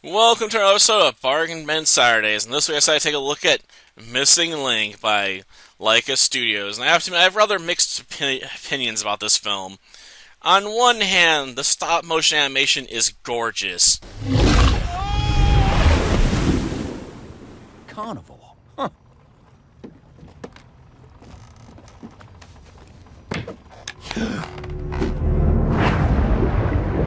Welcome to another episode of Bargain Bin Saturdays, and this week I decided to take a look at Missing Link by Laika Studios. And I have to admit, I have rather mixed opinions about this film. On one hand, the stop-motion animation is gorgeous. Carnival? Huh.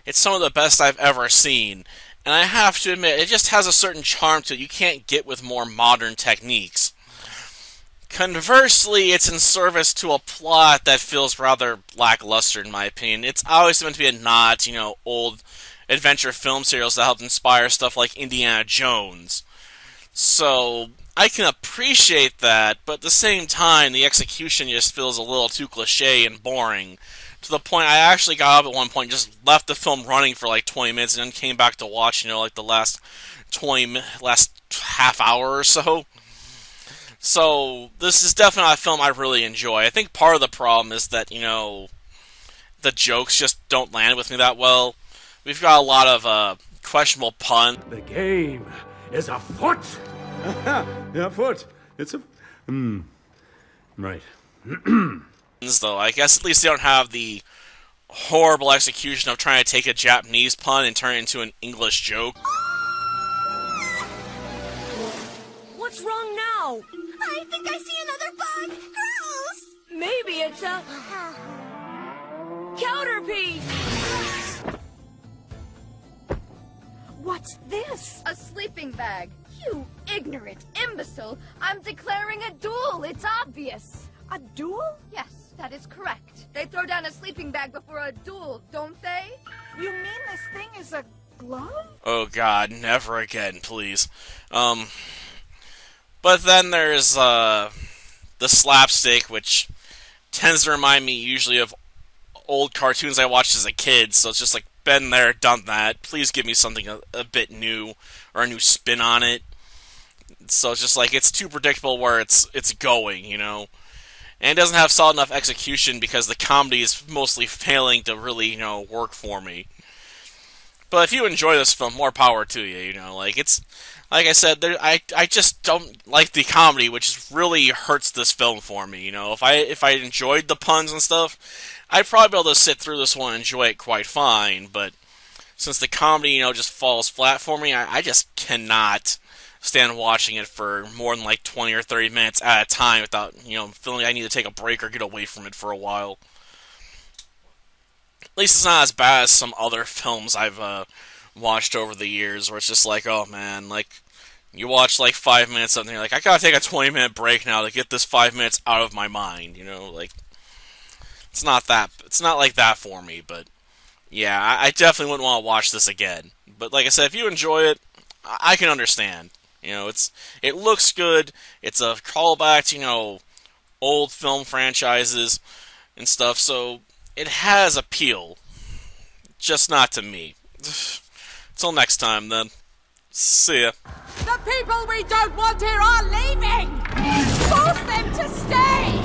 It's some of the best I've ever seen. And I have to admit, it just has a certain charm to it you can't get with more modern techniques. Conversely, it's in service to a plot that feels rather lackluster, in my opinion. It's always meant to be a nod to, old adventure film serials that helped inspire stuff like Indiana Jones. So, I can appreciate that, but at the same time, the execution just feels a little too cliche and boring. To the point I actually got up at one point and just left the film running for like 20 minutes and then came back to watch, like the last half hour or so. So, this is definitely not a film I really enjoy. I think part of the problem is that, the jokes just don't land with me that well. We've got a lot of questionable pun. The game is afoot. Yeah, afoot. It's a... Right. Though I guess at least they don't have the horrible execution of trying to take a Japanese pun and turn it into an English joke. What's wrong now? I think I see another bug. Gross! Maybe it's a counterpiece. What's this? A sleeping bag. You ignorant imbecile. I'm declaring a duel. It's obvious. A duel? Yes, that is correct. They throw down a sleeping bag before a duel, don't they? You mean this thing is a glove? Oh god, never again, please. But then there's the slapstick, which tends to remind me usually of old cartoons I watched as a kid, so it's just like, been there, done that. Please give me something a bit new, or a new spin on it. So it's just like, it's too predictable where it's going, And it doesn't have solid enough execution because the comedy is mostly failing to really, work for me. But if you enjoy this film, more power to you, it's, like I said, I just don't like the comedy, which really hurts this film for me, If I enjoyed the puns and stuff, I'd probably be able to sit through this one and enjoy it quite fine, but since the comedy, just falls flat for me, I just cannot stand watching it for more than like 20 or 30 minutes at a time without, feeling like I need to take a break or get away from it for a while. At least it's not as bad as some other films I've watched over the years, where it's just like, oh man, like, you watch like 5 minutes of it and you're like, I gotta take a 20-minute break now to get this 5 minutes out of my mind, like, it's not like that for me, but yeah, I definitely wouldn't want to watch this again. But like I said, if you enjoy it, I can understand. It looks good. It's a callback to, old film franchises and stuff, so it has appeal. Just not to me. Till next time, then. See ya. The people we don't want here are leaving! Force them to stay!